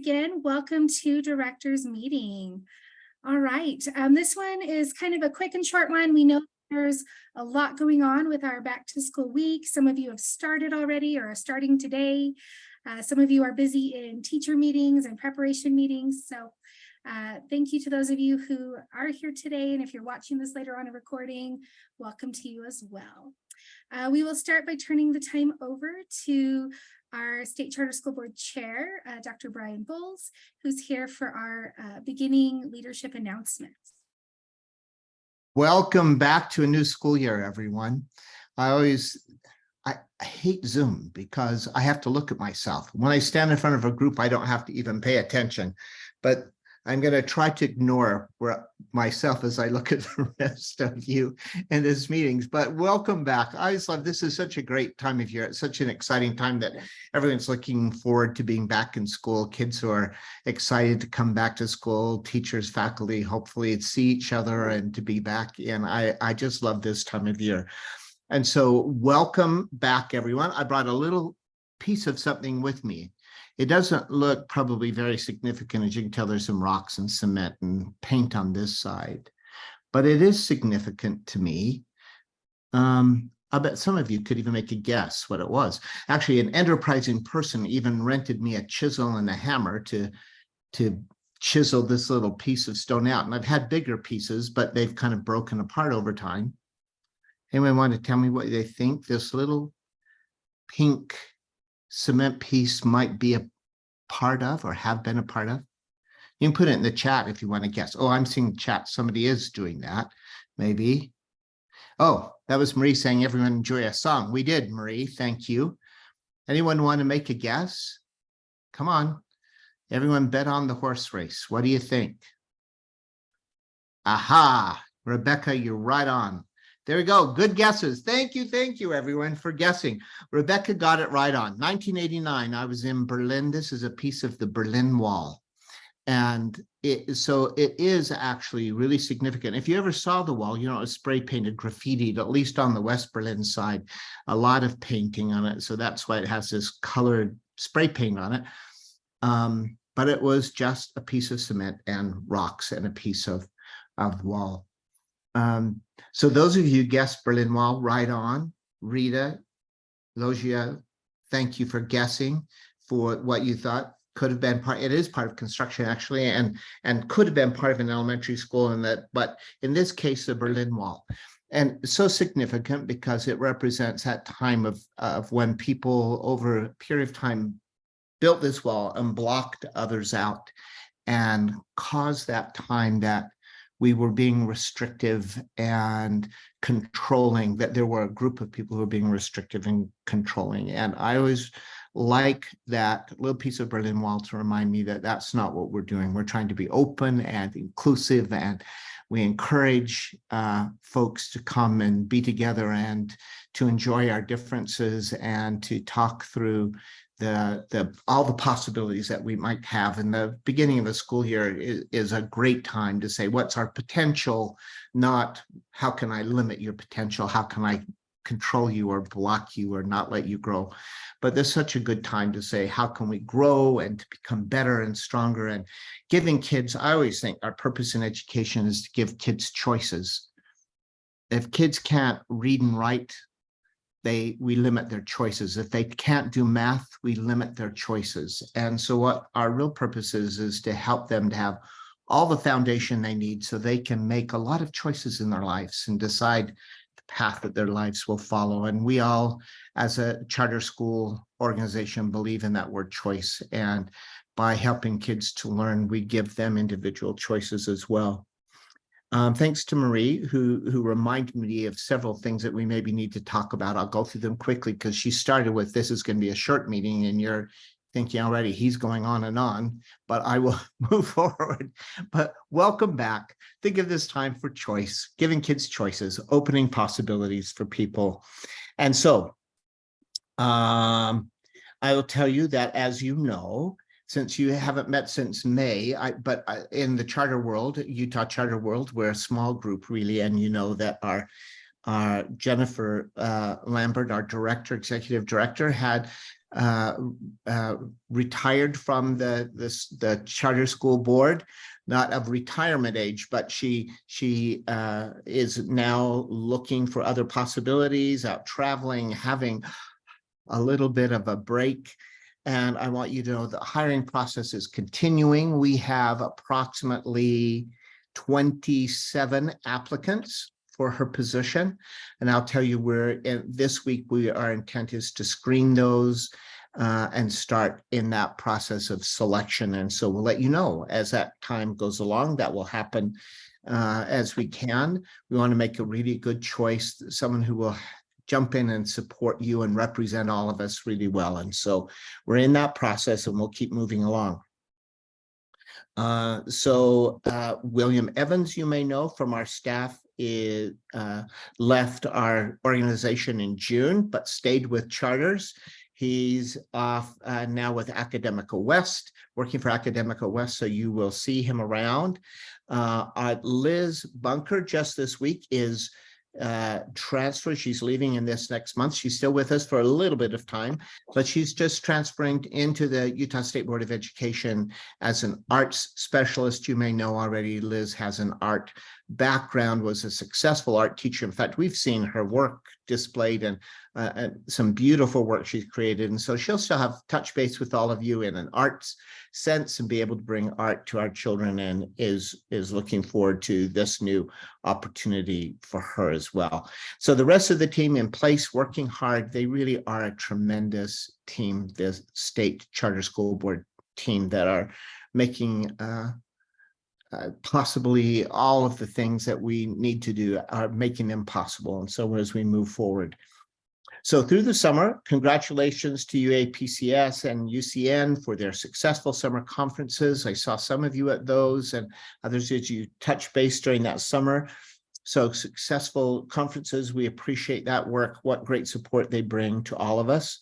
again. Welcome to Directors Meeting. All right, this one is kind of a quick and short one. We know there's a lot going on with our back to school week. Some of you have started already or are starting today. Some of you are busy in teacher meetings and preparation meetings. So thank you to those of you who are here today. And if you're watching this later on a recording, welcome to you as well. We will start by turning the time over to our State Charter School Board Chair, Dr. Brian Bowles, who's here for our beginning leadership announcements. Welcome back to a new school year, everyone. I hate Zoom because I have to look at myself. When I stand in front of a group, I don't have to even pay attention, but I'm going to try to ignore myself as I look at the rest of you in this meetings. But welcome back. I just love this is such a great time of year. It's such an exciting time that everyone's looking forward to being back in school. Kids who are excited to come back to school, teachers, faculty, hopefully see each other and to be back in. I just love this time of year. And so welcome back, everyone. I brought a little piece of something with me. It doesn't look probably very significant. As you can tell, there's some rocks and cement and paint on this side, but it is significant to me. I bet some of you could even make a guess what it was. Actually, an enterprising person even rented me a chisel and a hammer to chisel this little piece of stone out. And I've had bigger pieces, but they've kind of broken apart over time. Anyone want to tell me what they think this little pink cement piece might be a part of or have been a part of? You can put it in the chat if you want to guess. Oh, I'm seeing chat. Somebody is doing that, maybe. Oh, that was Marie saying everyone enjoy a song. We did, Marie. Thank you. Anyone want to make a guess? Come on. Everyone bet on the horse race. What do you think? Aha, Rebecca, you're right on. There we go. Good guesses. Thank you, everyone, for guessing. Rebecca got it right on. 1989, I was in Berlin. This is a piece of the Berlin Wall. And it is actually really significant. If you ever saw the wall, you know, it was spray painted, graffitied, at least on the West Berlin side, a lot of painting on it. So that's why it has this colored spray paint on it. But it was just a piece of cement and rocks and a piece of wall. So those of you guessed Berlin Wall, right on. Rita, Logia, thank you for guessing for what you thought could have been part. It is part of construction actually, and could have been part of an elementary school in that, but in this case, the Berlin Wall. And so significant because it represents that time of when people over a period of time built this wall and blocked others out and caused that time that we were being restrictive and controlling, that there were a group of people who were being restrictive and controlling. And I always like that little piece of Berlin Wall to remind me that that's not what we're doing. We're trying to be open and inclusive, and we encourage folks to come and be together and to enjoy our differences and to talk through all the possibilities that we might have. And the beginning of the school year is a great time to say, what's our potential? Not how can I limit your potential? How can I control you or block you or not let you grow? But there's such a good time to say, how can we grow and to become better and stronger? And giving kids, I always think our purpose in education is to give kids choices. If kids can't read and write, we limit their choices. If they can't do math, we limit their choices. And so what our real purpose is to help them to have all the foundation they need so they can make a lot of choices in their lives and decide the path that their lives will follow. And we all, as a charter school organization, believe in that word choice. And by helping kids to learn, we give them individual choices as well. Thanks to Marie, who reminded me of several things that we maybe need to talk about. I'll go through them quickly because she started with, this is going to be a short meeting, and you're thinking already, he's going on, but I will move forward. But welcome back. Think of this time for choice, giving kids choices, opening possibilities for people. And so I will tell you that, as you know, since you haven't met since May, but in the charter world, Utah charter world, we're a small group really, and you know that our Jennifer Lambert, our executive director, had uh, retired from the charter school board, not of retirement age, but she is now looking for other possibilities, out traveling, having a little bit of a break. And I want you to know the hiring process is continuing. We have approximately 27 applicants for her position. And I'll tell you, this week, our intent is to screen those and start in that process of selection. And so we'll let you know as that time goes along. That will happen as we can. We want to make a really good choice, someone who will jump in and support you and represent all of us really well. And so we're in that process, and we'll keep moving along. William Evans, you may know from our staff, left our organization in June, but stayed with Charters. He's off now with Academica West, working for Academica West, so you will see him around. Liz Bunker, just this week, is transfer. She's leaving in this next month. She's still with us for a little bit of time, but she's just transferring into the Utah State Board of Education as an arts specialist. You may know already, Liz has an art background, was a successful art teacher. In fact, we've seen her work displayed and some beautiful work she's created. And so she'll still have touch base with all of you in an arts sense and be able to bring art to our children, and is looking forward to this new opportunity for her as well. So the rest of the team in place, working hard. They really are a tremendous team, the state charter school board team, that are making possibly all of the things that we need to do, are making them possible. And so as we move forward. So through the summer, congratulations to UAPCS and UCN for their successful summer conferences. I saw some of you at those, and others as you touch base during that summer. So successful conferences, we appreciate that work, what great support they bring to all of us.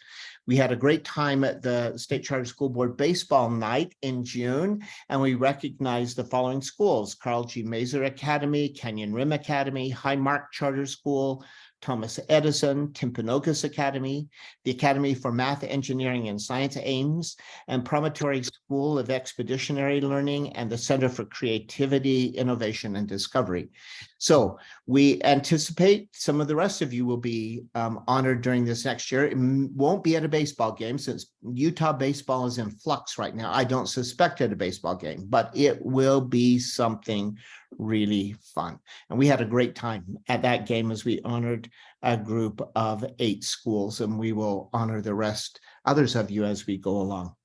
We had a great time at the State Charter School Board Baseball Night in June, and we recognized the following schools: Carl G. Mazer Academy, Canyon Rim Academy, Highmark Charter School, Thomas Edison, Timpanogos Academy, the Academy for Math, Engineering, and Science, Ames, and Promontory School of Expeditionary Learning, and the Center for Creativity, Innovation, and Discovery. So we anticipate some of the rest of you will be honored during this next year. It won't be at a baseball game, since Utah baseball is in flux right now. I don't suspect at a baseball game, but it will be something really fun. And we had a great time at that game as we honored a group of 8 schools, and we will honor the rest, others of you, as we go along.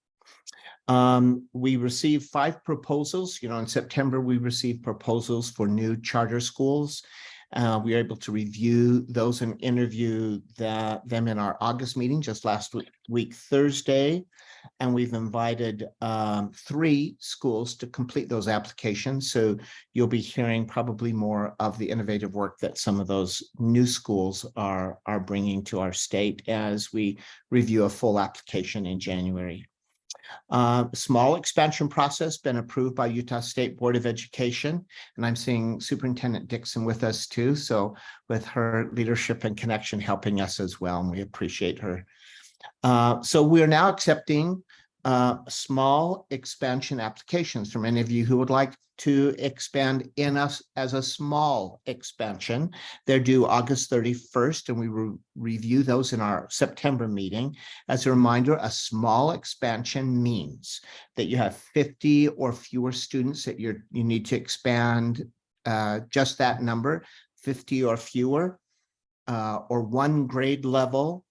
We received 5 proposals. In September, we received proposals for new charter schools. We were able to review those and interview them in our August meeting just last week, Thursday. And we've invited 3 schools to complete those applications. So you'll be hearing probably more of the innovative work that some of those new schools are bringing to our state as we review a full application in January. Small expansion process been approved by Utah State Board of Education, and I'm seeing Superintendent Dixon with us too. So with her leadership and connection helping us as well, and we appreciate her. So we are now accepting small expansion applications from any of you who would like to expand in us as a small expansion. They're due August 31st, and we will review those in our September meeting. As a reminder, a small expansion means that you have 50 or fewer students that you need to expand, just that number, 50 or fewer, or 1 grade level.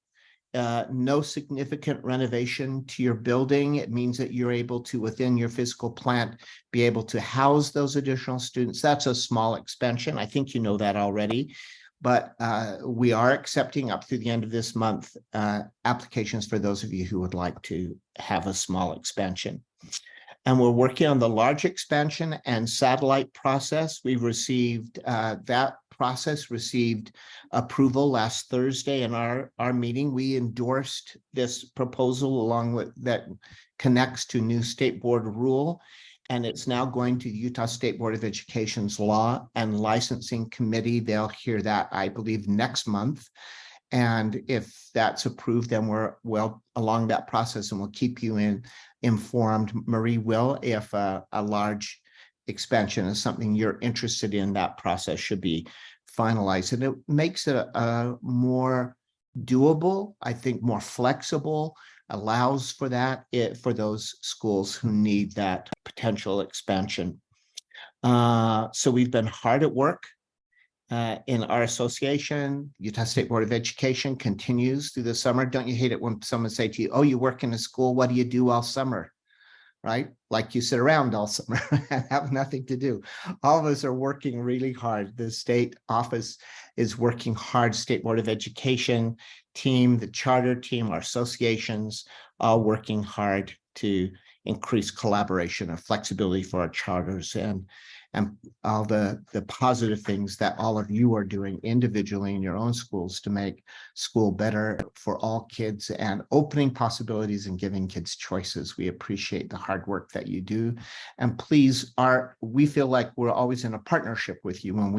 No significant renovation to your building. It means that you're able to, within your physical plant, be able to house those additional students. That's a small expansion. I think you know that already, but we are accepting up through the end of this month applications for those of you who would like to have a small expansion. And we're working on the large expansion and satellite process. We've received that process received approval last Thursday in our meeting. We endorsed this proposal along with that connects to new state board rule. And it's now going to the Utah State Board of Education's Law and Licensing Committee. They'll hear that, I believe, next month. And if that's approved, then we're well along that process and we'll keep you informed. Marie will, if a large expansion is something you're interested in, that process should be finalized. And it makes it a more doable, I think more flexible, allows for that for those schools who need that potential expansion. So we've been hard at work in our association. Utah State Board of Education continues through the summer. Don't you hate it when someone say to you, oh, you work in a school, what do you do all summer? Right? Like you sit around all summer and have nothing to do. All of us are working really hard. The state office is working hard. State Board of Education team, the charter team, our associations, all working hard to increase collaboration and flexibility for our charters and all the positive things that all of you are doing individually in your own schools to make school better for all kids and opening possibilities and giving kids choices. We appreciate the hard work that you do. And please, we feel like we're always in a partnership with you. When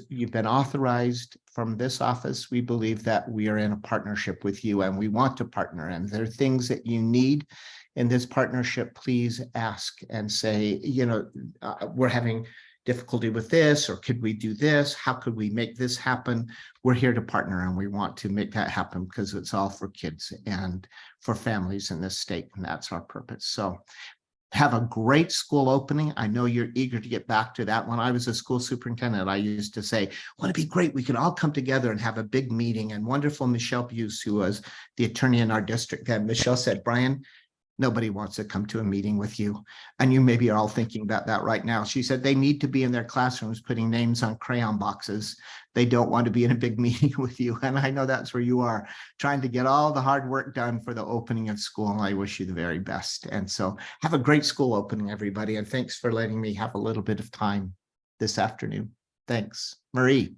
you've been authorized from this office, we believe that we are in a partnership with you and we want to partner. And there are things that you need in this partnership, please ask and say, we're having difficulty with this, or could we do this? How could we make this happen? We're here to partner and we want to make that happen because it's all for kids and for families in this state. And that's our purpose. So have a great school opening. I know you're eager to get back to that. When I was a school superintendent, I used to say, wouldn't it be great? We could all come together and have a big meeting. And wonderful Michelle Buse, who was the attorney in our district, and Michelle said, Brian, nobody wants to come to a meeting with you. And you maybe are all thinking about that right now. She said they need to be in their classrooms putting names on crayon boxes. They don't want to be in a big meeting with you. And I know that's where you are, trying to get all the hard work done for the opening of school. And I wish you the very best. And so have a great school opening, everybody. And thanks for letting me have a little bit of time this afternoon. Thanks. Marie.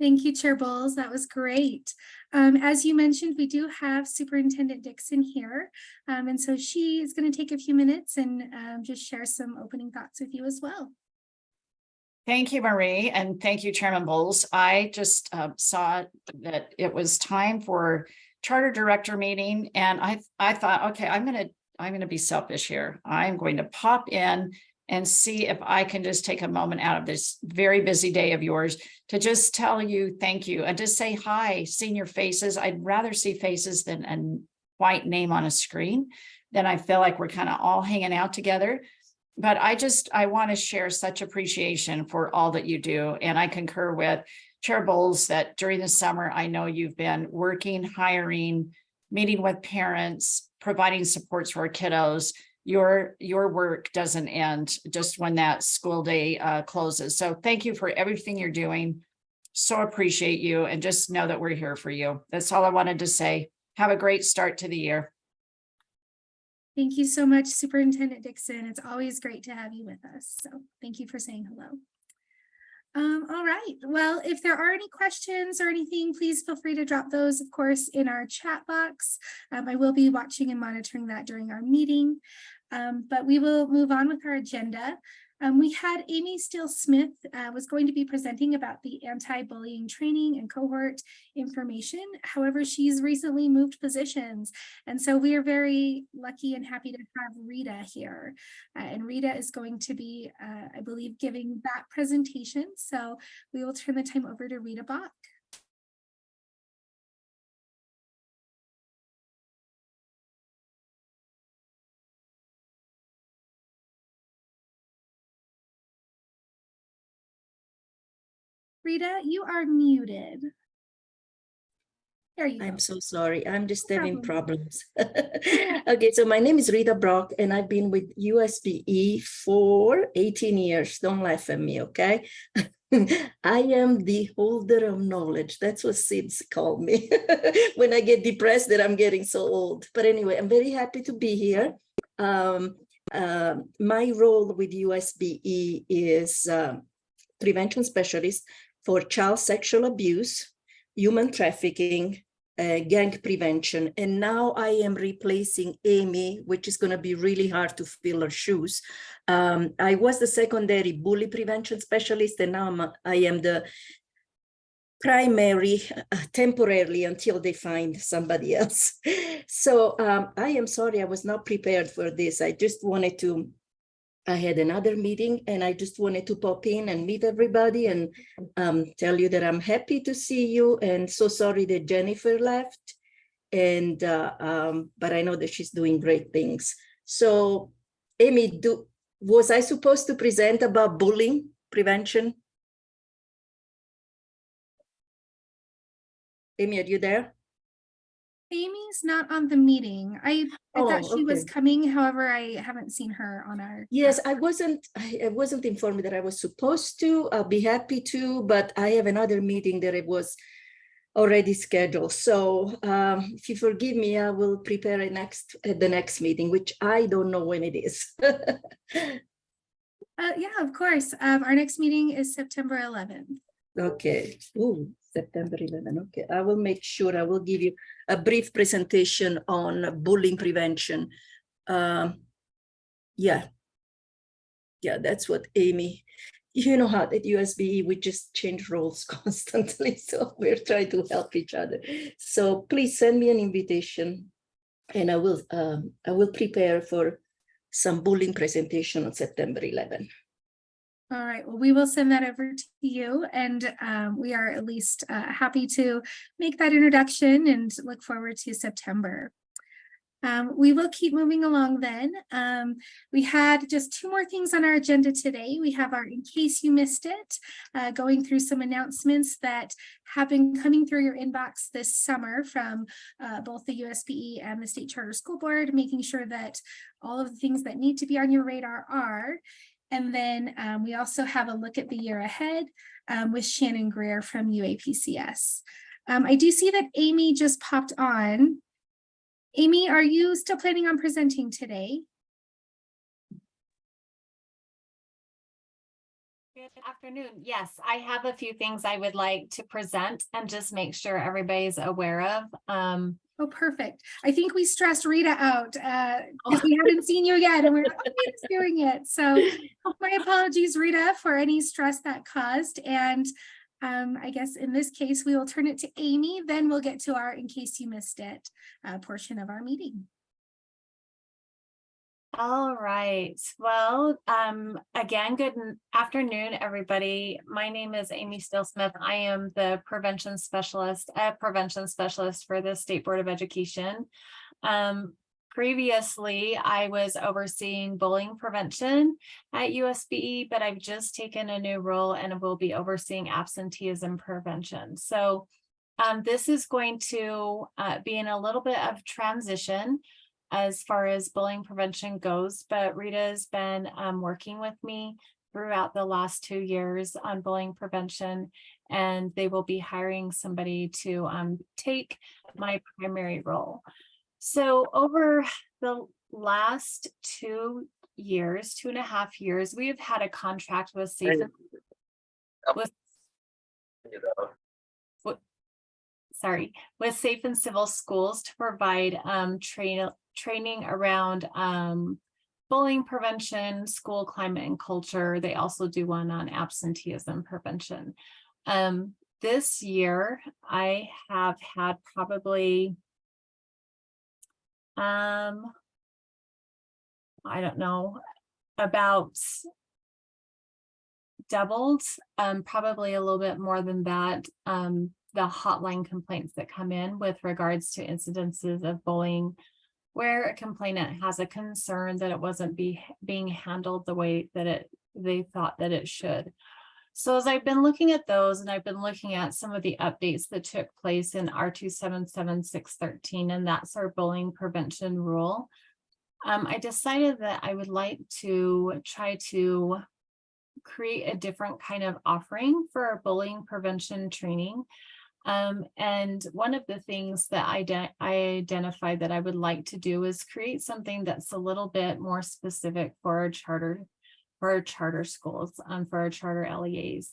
Thank you, Chair Bowles. That was great. As you mentioned, we do have Superintendent Dixon here. And so she is going to take a few minutes and just share some opening thoughts with you as well. Thank you, Marie, and thank you, Chairman Bowles. I just saw that it was time for charter director meeting, and I thought, okay, I'm gonna be selfish here. I'm going to pop in and see if I can just take a moment out of this very busy day of yours to just tell you thank you and just say hi, seeing your faces. I'd rather see faces than a white name on a screen. Then I feel like we're kind of all hanging out together. But I want to share such appreciation for all that you do. And I concur with Chair Bowles that during the summer, I know you've been working, hiring, meeting with parents, providing supports for our kiddos. Your work doesn't end just when that school day closes. So thank you for everything you're doing. So appreciate you, and just know that we're here for you. That's all I wanted to say. Have a great start to the year. Thank you so much, Superintendent Dixon. It's always great to have you with us. So thank you for saying hello. All right. Well, if there are any questions or anything, please feel free to drop those, of course, in our chat box. I will be watching and monitoring that during our meeting, but we will move on with our agenda. We had Amy Steele-Smith was going to be presenting about the anti-bullying training and cohort information. However, she's recently moved positions. And so we are very lucky and happy to have Rita here. And Rita is going to be, I believe, giving that presentation. So we will turn the time over to Rita Bach. Rita, you are muted. There you go. I'm so sorry. I'm just having problems. Okay, so my name is Rita Brock, and I've been with USBE for 18 years. Don't laugh at me, okay? I am the holder of knowledge. That's what SIDS call me when I get depressed that I'm getting so old. But anyway, I'm very happy to be here. My role with USBE is prevention specialist for child sexual abuse, human trafficking, gang prevention. And now I am replacing Amy, which is going to be really hard to fill her shoes. I was the secondary bully prevention specialist, and now I am the primary temporarily until they find somebody else. So I am sorry, I was not prepared for this. I had another meeting and I just wanted to pop in and meet everybody and tell you that I'm happy to see you, and so sorry that Jennifer left. And but I know that she's doing great things. So Amy, was I supposed to present about bullying prevention? Amy, are you there? Amy's not on the meeting. I thought Oh, she was okay. coming, however, I haven't seen her on our. Yes, I wasn't informed that I was supposed to. I'll be happy to, but I have another meeting that it was already scheduled. So if you forgive me, I will prepare at the next meeting, which I don't know when it is. Yeah, of course. Our next meeting is September 11th. Okay. Ooh, September 11. Okay. I will make sure I will give you a brief presentation on bullying prevention. Yeah. Yeah, that's what Amy, you know how at USBE, we just change roles constantly. So we're trying to help each other. So please send me an invitation and I will prepare for some bullying presentation on September 11. All right, well, we will send that over to you, and we are at least happy to make that introduction and look forward to September. We will keep moving along then. We had just 2 more things on our agenda today. We have our In Case You Missed It, going through some announcements that have been coming through your inbox this summer from both the USBE and the State Charter School Board, making sure that all of the things that need to be on your radar are. And then we also have a look at the year ahead with Shannon Greer from UAPCS. I do see that Amy just popped on. Amy, are you still planning on presenting today? Good afternoon. Yes, I have a few things I would like to present and just make sure everybody's aware of. Oh, perfect. I think we stressed Rita out because we haven't seen you yet and we're like, oh, Rita's doing it. So my apologies, Rita, for any stress that caused. And I guess in this case, we will turn it to Amy, then we'll get to our In Case You Missed It portion of our meeting. All right. Well, again, good afternoon, everybody. My name is Amy Steele-Smith. I am the prevention specialist for the State Board of Education. Previously, I was overseeing bullying prevention at USBE, but I've just taken a new role and will be overseeing absenteeism prevention. So this is going to be in a little bit of transition as far as bullying prevention goes, but Rita has been working with me throughout the last 2 years on bullying prevention, and they will be hiring somebody to take my primary role. So over the last 2 years, 2.5 years, we have had a contract with Safe and Civil Schools to provide training around bullying prevention, school climate and culture. They also do one on absenteeism prevention. This year, I have had probably, I don't know, about doubled, probably a little bit more than that, the hotline complaints that come in with regards to incidences of bullying, where a complainant has a concern that it wasn't being handled the way that they thought that it should. So as I've been looking at those, and I've been looking at some of the updates that took place in R277613, and that's our bullying prevention rule, I decided that I would like to try to create a different kind of offering for our bullying prevention training. And one of the things that I identified that I would like to do is create something that's a little bit more specific for our charter schools, for our charter LEAs.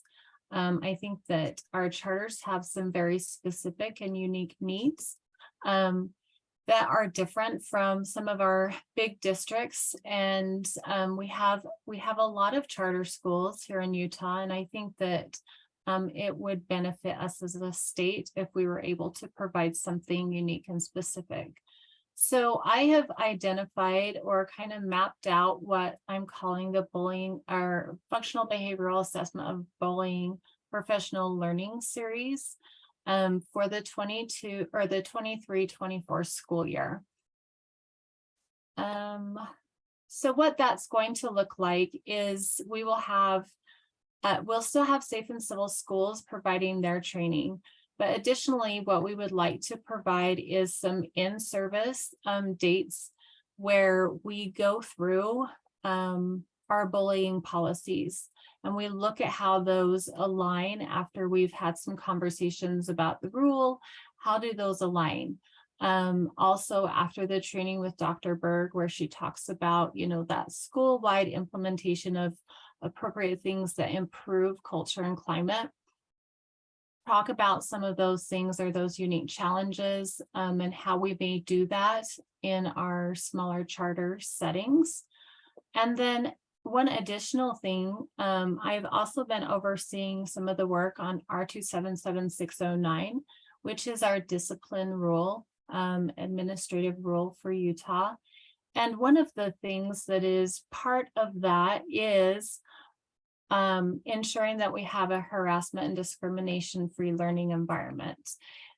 I think that our charters have some very specific and unique needs that are different from some of our big districts. And we have a lot of charter schools here in Utah. And I think that it would benefit us as a state if we were able to provide something unique and specific. So I have identified or kind of mapped out what I'm calling the bullying or functional behavioral assessment of bullying professional learning series for the 22 or the 23-24 school year. So what that's going to look like is we will have, we'll still have Safe and Civil Schools providing their training. But additionally, what we would like to provide is some in-service dates where we go through our bullying policies and we look at how those align after we've had some conversations about the rule. How do those align? Also after the training with Dr. Berg, where she talks about, you know, that school-wide implementation of appropriate things that improve culture and climate. Talk about some of those things or those unique challenges and how we may do that in our smaller charter settings. And then one additional thing, I've also been overseeing some of the work on R277609, which is our discipline rule, administrative rule for Utah. And one of the things that is part of that is ensuring that we have a harassment and discrimination-free learning environment.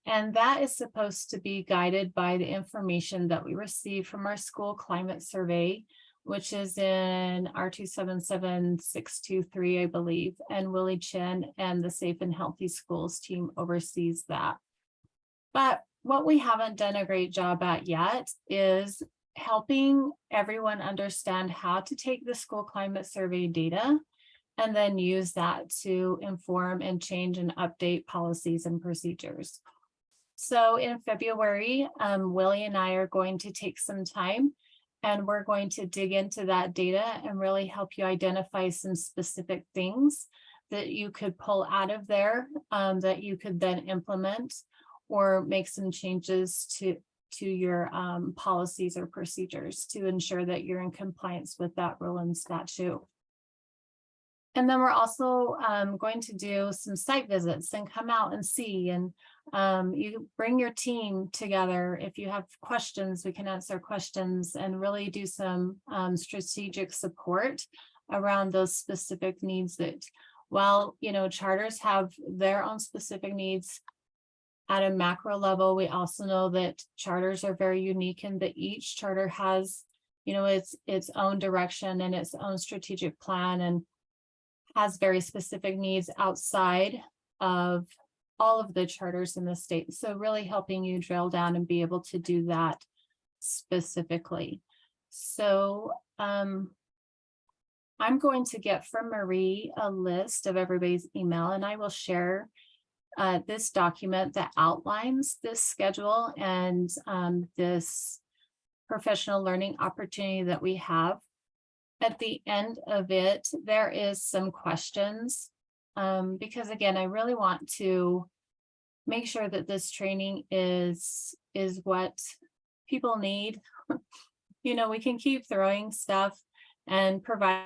And that is supposed to be guided by the information that we receive from our school climate survey, which is in R277623, I believe, and Willie Chin and the Safe and Healthy Schools team oversees that. But what we haven't done a great job at yet is helping everyone understand how to take the school climate survey data and then use that to inform and change and update policies and procedures. So in February, Willie and I are going to take some time and we're going to dig into that data and really help you identify some specific things that you could pull out of there that you could then implement or make some changes to your policies or procedures to ensure that you're in compliance with that rule and statute. And then we're also going to do some site visits and come out and see, and you bring your team together. If you have questions, we can answer questions and really do some strategic support around those specific needs that, while, you know, charters have their own specific needs at a macro level, we also know that charters are very unique and that each charter has, you know, its own direction and its own strategic plan and has very specific needs outside of all of the charters in the state. So really helping you drill down and be able to do that specifically. So I'm going to get from Marie a list of everybody's email, and I will share this document that outlines this schedule and this professional learning opportunity that we have. At the end of it, there is some questions because again, I really want to make sure that this training is what people need. You know, we can keep throwing stuff and provide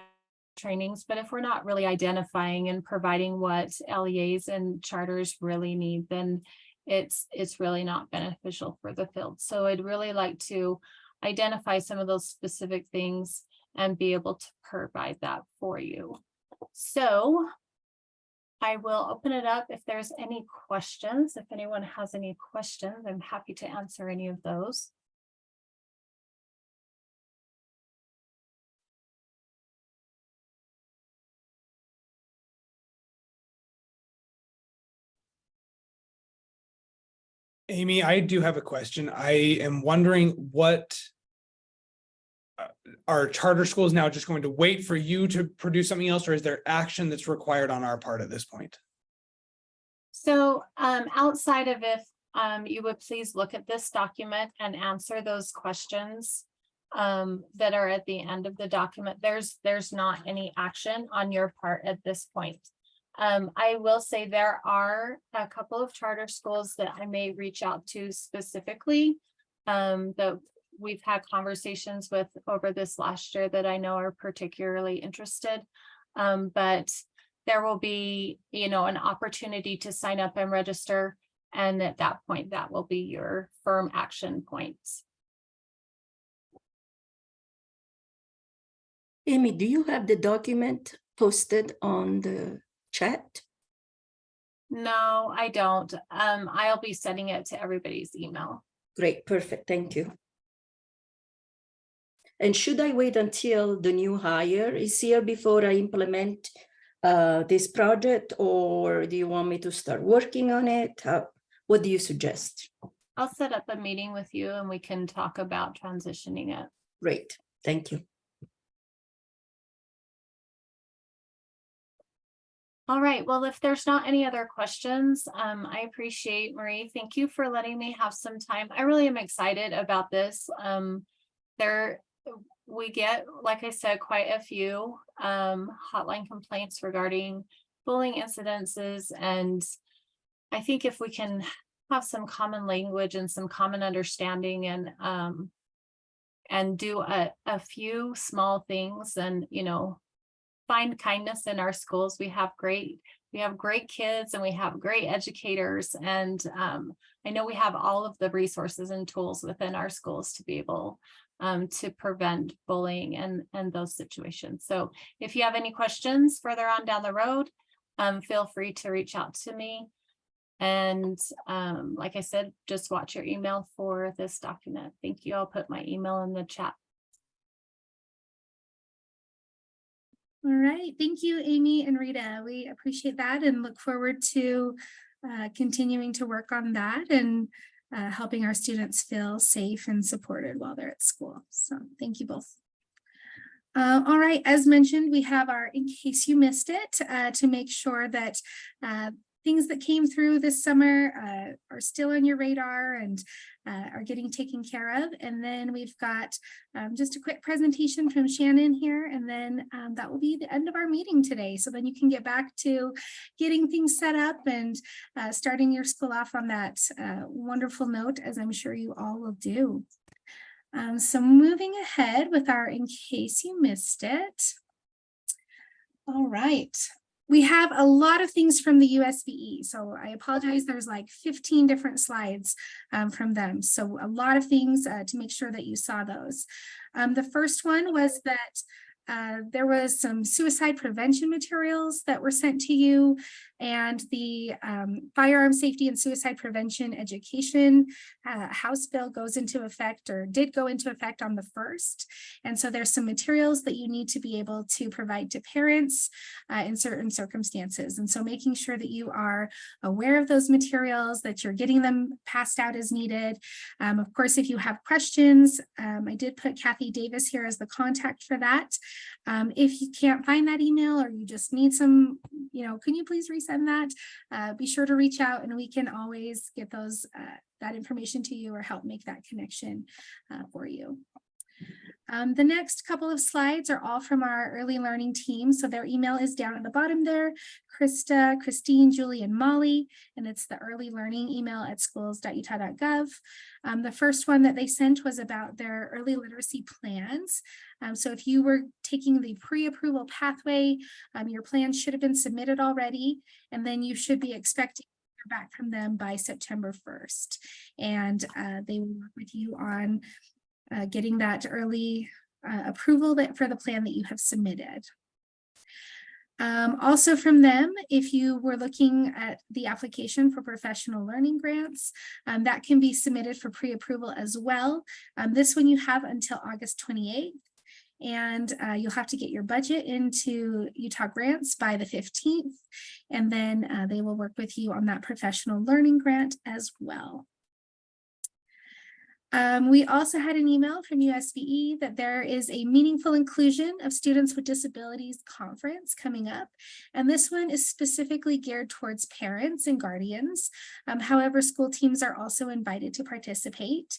trainings, but if we're not really identifying and providing what LEAs and charters really need, then it's really not beneficial for the field. So I'd really like to identify some of those specific things and be able to provide that for you. So I will open it up if there's any questions. If anyone has any questions, I'm happy to answer any of those. Amy, I do have a question. I am wondering what are charter schools now just going to wait for you to produce something else, or is there action that's required on our part at this point? So outside of if you would please look at this document and answer those questions that are at the end of the document, there's not any action on your part at this point. I will say there are a couple of charter schools that I may reach out to specifically that we've had conversations with over this last year that I know are particularly interested. But there will be, an opportunity to sign up and register. And at that point, that will be your firm action points. Amy, do you have the document posted on the chat? No, I don't. I'll be sending it to everybody's email. Great, perfect, thank you. And should I wait until the new hire is here before I implement this project, or do you want me to start working on it? What do you suggest? I'll set up a meeting with you and we can talk about transitioning it. Great, thank you. All right, well, if there's not any other questions, I appreciate, Marie. Thank you for letting me have some time. I really am excited about this. We get, like I said, quite a few hotline complaints regarding bullying incidences. And I think if we can have some common language and some common understanding and do a few small things and, find kindness in our schools. We have great kids and we have great educators. And I know we have all of the resources and tools within our schools to be able to prevent bullying and those situations. So if you have any questions further on down the road, feel free to reach out to me. And like I said, just watch your email for this document. Thank you. I'll put my email in the chat. All right, thank you, Amy and Rita. We appreciate that and look forward to continuing to work on that and helping our students feel safe and supported while they're at school. So thank you both. All right, as mentioned, we have our in case you missed it to make sure that things that came through this summer are still on your radar and are getting taken care of. And then we've got just a quick presentation from Shannon here, and then that will be the end of our meeting today. So then you can get back to getting things set up and starting your school off on that wonderful note, as I'm sure you all will do. So moving ahead with our in case you missed it. All right. We have a lot of things from the USBE, so I apologize. There's like 15 different slides from them. So a lot of things to make sure that you saw those. The first one was that there was some suicide prevention materials that were sent to you, and the firearm safety and suicide prevention education House bill goes into effect, or did go into effect, on the 1st. And so there's some materials that you need to be able to provide to parents in certain circumstances. And so making sure that you are aware of those materials, that you're getting them passed out as needed. Of course, if you have questions, I did put Kathy Davis here as the contact for that. If you can't find that email, or you just need some, can you please resend that? Be sure to reach out and we can always get those that information to you or help make that connection for you. The next couple of slides are all from our early learning team. So their email is down at the bottom there: Krista, Christine, Julie, and Molly. And it's the early learning email at schools.utah.gov. The first one that they sent was about their early literacy plans. So if you were taking the pre-approval pathway, your plans should have been submitted already, and then you should be expecting back from them by September 1st. And they will work with you on getting that early approval for the plan that you have submitted. Also from them, if you were looking at the application for professional learning grants, that can be submitted for pre-approval as well. This one you have until August 28th. And you'll have to get your budget into Utah Grants by the 15th. And then they will work with you on that professional learning grant as well. We also had an email from USBE that there is a Meaningful Inclusion of Students with Disabilities conference coming up. And this one is specifically geared towards parents and guardians. However, school teams are also invited to participate.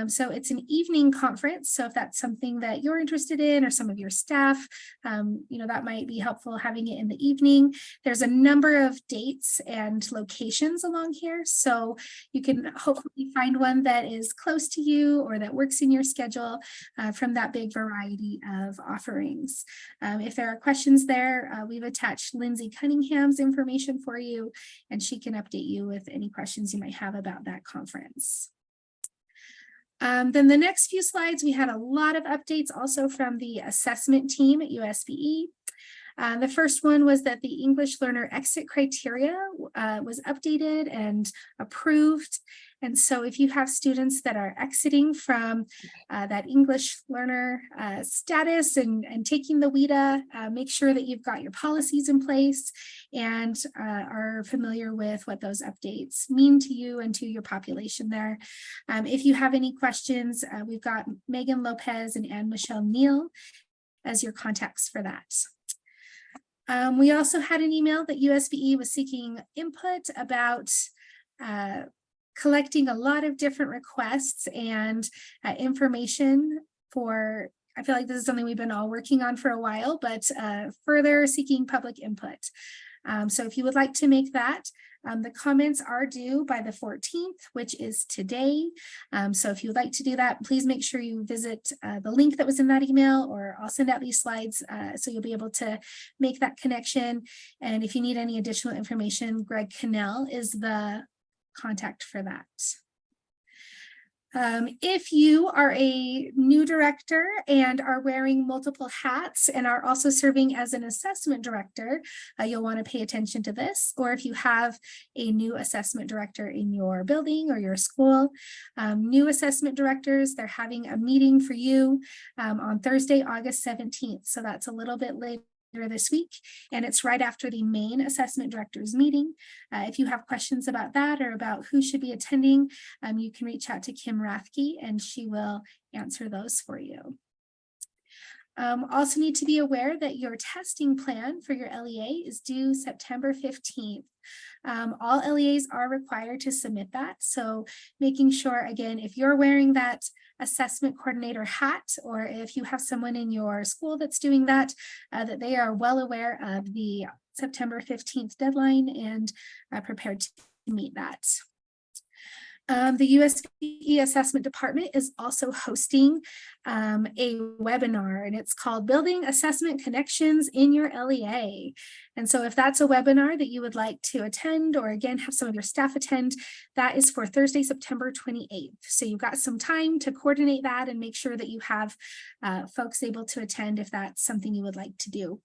So it's an evening conference. So if that's something that you're interested in or some of your staff, that might be helpful having it in the evening. There's a number of dates and locations along here. So you can hopefully find one that is close to you or that works in your schedule from that big variety of offerings. If there are questions there, we've attached Lindsay Cunningham's information for you, and she can update you with any questions you might have about that conference. Then the next few slides, we had a lot of updates also from the assessment team at USBE. The first one was that the English learner exit criteria was updated and approved. And so if you have students that are exiting from that English learner status and taking the WIDA, make sure that you've got your policies in place and are familiar with what those updates mean to you and to your population there. If you have any questions, we've got Megan Lopez and Anne Michelle Neal as your contacts for that. We also had an email that USBE was seeking input about collecting a lot of different requests and information for, I feel like this is something we've been all working on for a while, but further seeking public input. So if you would like to make that, the comments are due by the 14th, which is today. So if you would like to do that, please make sure you visit the link that was in that email, or I'll send out these slides so you'll be able to make that connection. And if you need any additional information, Greg Cannell is the contact for that. If you are a new director and are wearing multiple hats and are also serving as an assessment director, you'll want to pay attention to this. Or if you have a new assessment director in your building or your school, new assessment directors, they're having a meeting for you on Thursday, August 17th. So that's a little bit later this week, and it's right after the main assessment directors meeting. If you have questions about that or about who should be attending, you can reach out to Kim Rathke and she will answer those for you. Also need to be aware that your testing plan for your LEA is due September 15th. All LEAs are required to submit that. So making sure, again, if you're wearing that assessment coordinator hat, or if you have someone in your school that's doing that, that they are well aware of the September 15th deadline and prepared to meet that. The USBE assessment department is also hosting a webinar, and it's called Building Assessment Connections in Your LEA. And so if that's a webinar that you would like to attend, or again, have some of your staff attend, that is for Thursday, September 28th. So you've got some time to coordinate that and make sure that you have folks able to attend if that's something you would like to do.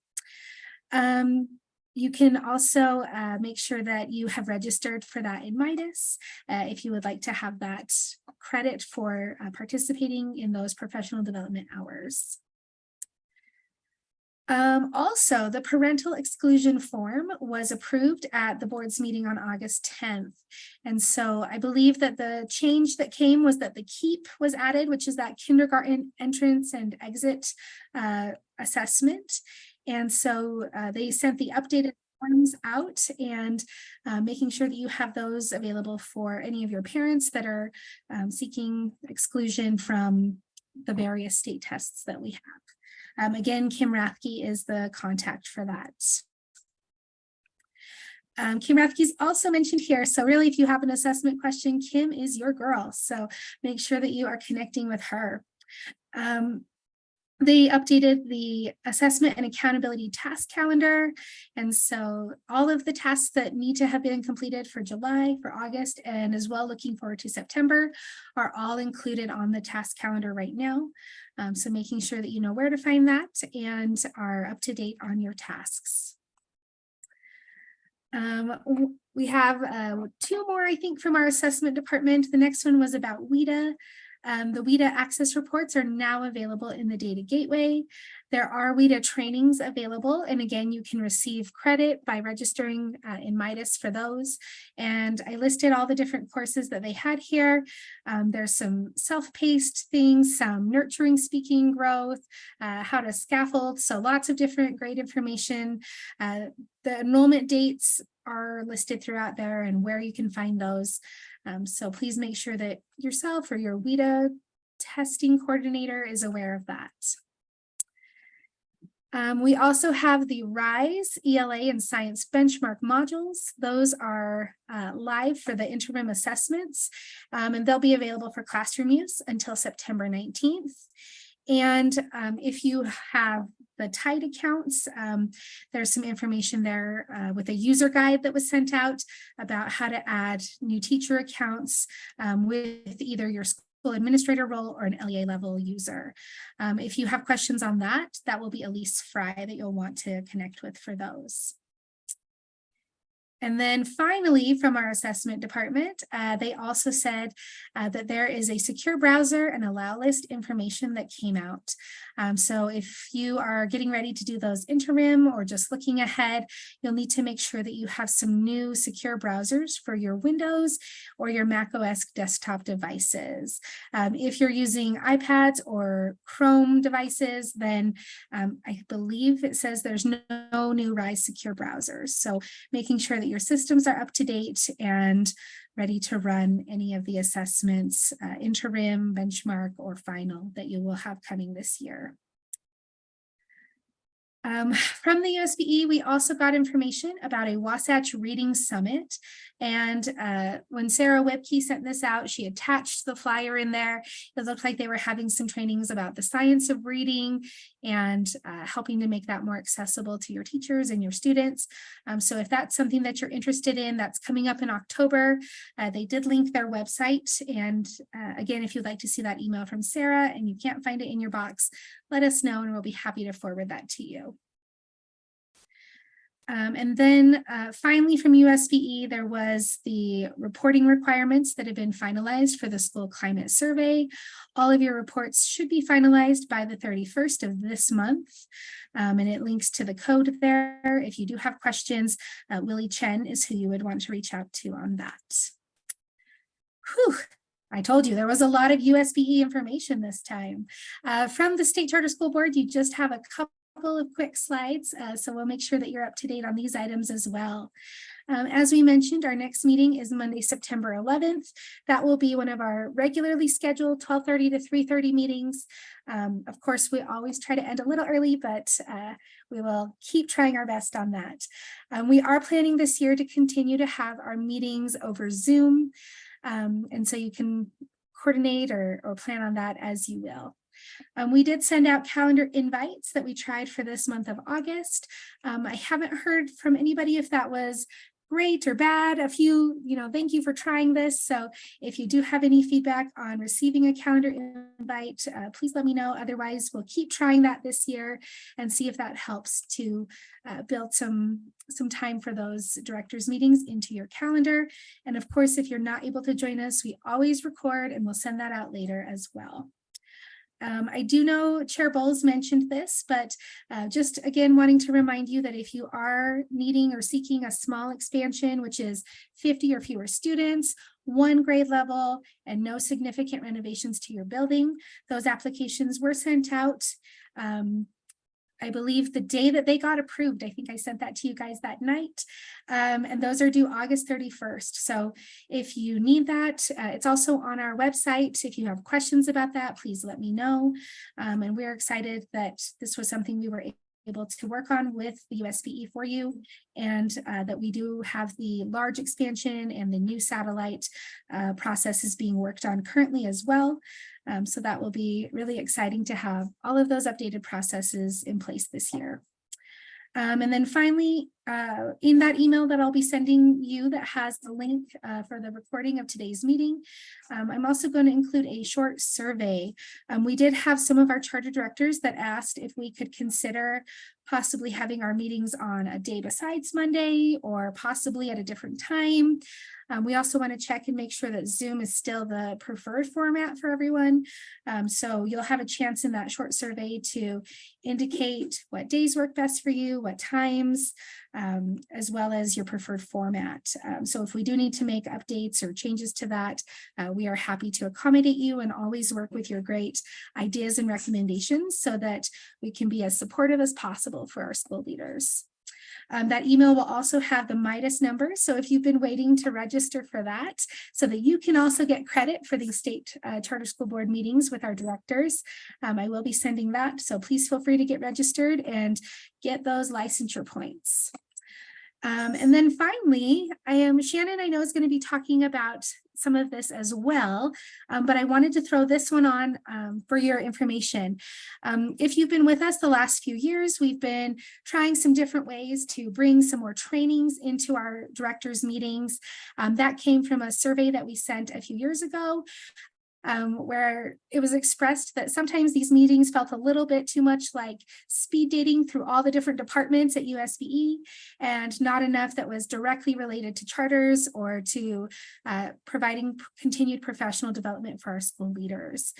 You can also make sure that you have registered for that in Midas if you would like to have that credit for participating in those professional development hours. Also, the parental exclusion form was approved at the board's meeting on August 10th. And so I believe that the change that came was that the KEEP was added, which is that kindergarten entrance and exit assessment. And so they sent the updated forms out, and making sure that you have those available for any of your parents that are seeking exclusion from the various state tests that we have. Again, Kim Rathke is the contact for that. Kim Rathke is also mentioned here. So really, if you have an assessment question, Kim is your girl. So make sure that you are connecting with her. They updated the assessment and accountability task calendar. And so all of the tasks that need to have been completed for July, for August, and as well looking forward to September are all included on the task calendar right now. So making sure that you know where to find that and are up to date on your tasks. We have two more, I think, from our assessment department. The next one was about WIDA. The WIDA access reports are now available in the data gateway. There are WIDA trainings available, and again, you can receive credit by registering in Midas for those. And I listed all the different courses that they had here. There's some self-paced things, some nurturing speaking growth, how to scaffold, so lots of different great information. The enrollment dates are listed throughout there and where you can find those. So please make sure that yourself or your WIDA testing coordinator is aware of that. We also have the RISE, ELA, and Science Benchmark modules. Those are live for the interim assessments, and they'll be available for classroom use until September 19th. And if you have the Tide accounts, there's some information there with a user guide that was sent out about how to add new teacher accounts with either your school administrator role or an LEA level user. If you have questions on that, that will be Elise Fry that you'll want to connect with for those. And then finally, from our assessment department, they also said that there is a secure browser and allow list information that came out. So if you are getting ready to do those interim or just looking ahead, you'll need to make sure that you have some new secure browsers for your Windows or your Mac OS desktop devices. If you're using iPads or Chrome devices, then I believe it says there's no new RISE secure browsers. So making sure that your systems are up to date and ready to run any of the assessments, interim, benchmark, or final that you will have coming this year. From the USBE, we also got information about a Wasatch Reading Summit. And when Sarah Webke sent this out, she attached the flyer in there. It looked like they were having some trainings about the science of reading and helping to make that more accessible to your teachers and your students. So if that's something that you're interested in, that's coming up in October. They did link their website. And again, if you'd like to see that email from Sarah and you can't find it in your box, let us know and we'll be happy to forward that to you. And then finally from USBE, there was the reporting requirements that have been finalized for the school climate survey. All of your reports should be finalized by the 31st of this month. And it links to the code there. If you do have questions, Willie Chen is who you would want to reach out to on that. Whew. I told you there was a lot of USBE information this time. From the State Charter School Board, you just have a couple of quick slides, so we'll make sure that you're up to date on these items as well. As we mentioned, our next meeting is Monday, September 11th. That will be one of our regularly scheduled 12:30 to 3:30 meetings. Of course, we always try to end a little early, but we will keep trying our best on that. We are planning this year to continue to have our meetings over Zoom, and so you can coordinate or plan on that as you will. We did send out calendar invites that we tried for this month of August. I haven't heard from anybody if that was great or bad. A few, thank you for trying this. So if you do have any feedback on receiving a calendar invite, please let me know. Otherwise, we'll keep trying that this year and see if that helps to build some time for those directors meetings into your calendar. And of course, if you're not able to join us, we always record and we'll send that out later as well. I do know Chair Bowles mentioned this, but just again, wanting to remind you that if you are needing or seeking a small expansion, which is 50 or fewer students, 1 grade level, and no significant renovations to your building, those applications were sent out. I believe the day that they got approved, I think I sent that to you guys that night. And those are due August 31st. So if you need that, it's also on our website. If you have questions about that, please let me know. And we're excited that this was something we were able to work on with the USBE for you, and that we do have the large expansion and the new satellite processes being worked on currently as well. So that will be really exciting to have all of those updated processes in place this year. And then finally, in that email that I'll be sending you that has the link for the recording of today's meeting. I'm also going to include a short survey. We did have some of our charter directors that asked if we could consider possibly having our meetings on a day besides Monday or possibly at a different time. We also want to check and make sure that Zoom is still the preferred format for everyone. So you'll have a chance in that short survey to indicate what days work best for you, what times, as well as your preferred format. So if we do need to make updates or changes to that, we are happy to accommodate you and always work with your great ideas and recommendations so that we can be as supportive as possible for our school leaders. That email will also have the Midas number. So if you've been waiting to register for that, so that you can also get credit for the state charter school board meetings with our directors, I will be sending that. So please feel free to get registered and get those licensure points. And then finally, Shannon, I know, is going to be talking about some of this as well, but I wanted to throw this one on for your information. If you've been with us the last few years, we've been trying some different ways to bring some more trainings into our directors' meetings. That came from a survey that we sent a few years ago. Where it was expressed that sometimes these meetings felt a little bit too much like speed dating through all the different departments at USBE and not enough that was directly related to charters or to providing continued professional development for our school leaders.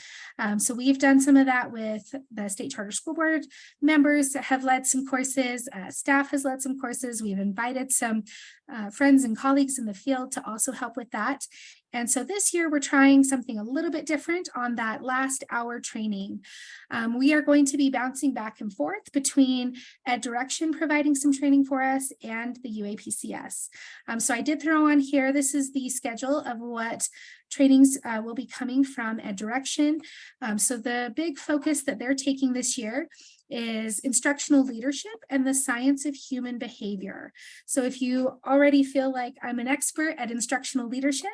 So we've done some of that with the State Charter School Board members that have led some courses, staff has led some courses. We've invited some friends and colleagues in the field to also help with that. And so this year we're trying something a little bit different on that last hour training. We are going to be bouncing back and forth between Ed Direction providing some training for us and the UAPCS. So I did throw on here, this is the schedule of what trainings will be coming from Ed Direction. So the big focus that they're taking this year is instructional leadership and the science of human behavior. So if you already feel like I'm an expert at instructional leadership,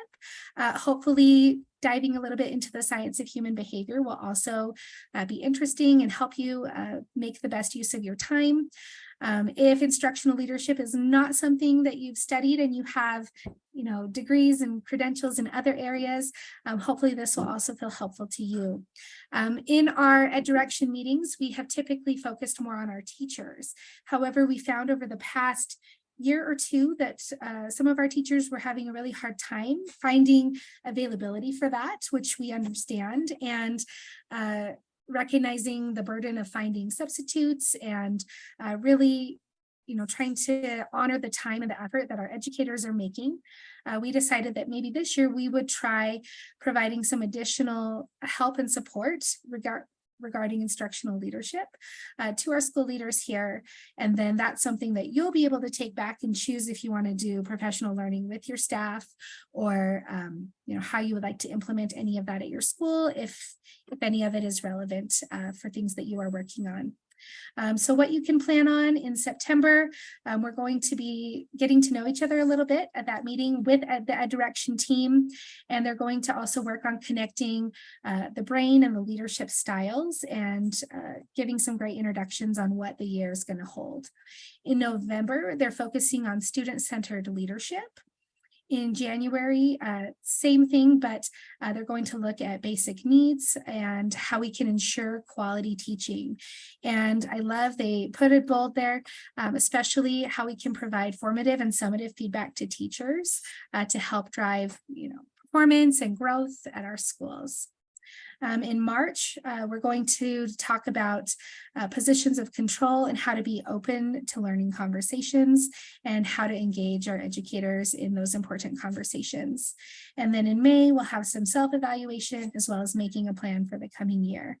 hopefully diving a little bit into the science of human behavior will also be interesting and help you make the best use of your time. If instructional leadership is not something that you've studied and you have, degrees and credentials in other areas, hopefully this will also feel helpful to you. In our Ed Direction meetings, we have typically focused more on our teachers. However, we found over the past year or two that some of our teachers were having a really hard time finding availability for that, which we understand, and recognizing the burden of finding substitutes and really, trying to honor the time and the effort that our educators are making. We decided that maybe this year we would try providing some additional help and support regarding instructional leadership to our school leaders here. And then that's something that you'll be able to take back and choose if you want to do professional learning with your staff or, how you would like to implement any of that at your school, if any of it is relevant for things that you are working on. So what you can plan on in September, we're going to be getting to know each other a little bit at that meeting with the Ed Direction team, and they're going to also work on connecting the brain and the leadership styles and giving some great introductions on what the year is going to hold. In November, they're focusing on student-centered leadership. In January, same thing, but they're going to look at basic needs and how we can ensure quality teaching. And I love they put it bold there, especially how we can provide formative and summative feedback to teachers to help drive, performance and growth at our schools. In March, we're going to talk about positions of control and how to be open to learning conversations and how to engage our educators in those important conversations. And then in May, we'll have some self-evaluation as well as making a plan for the coming year.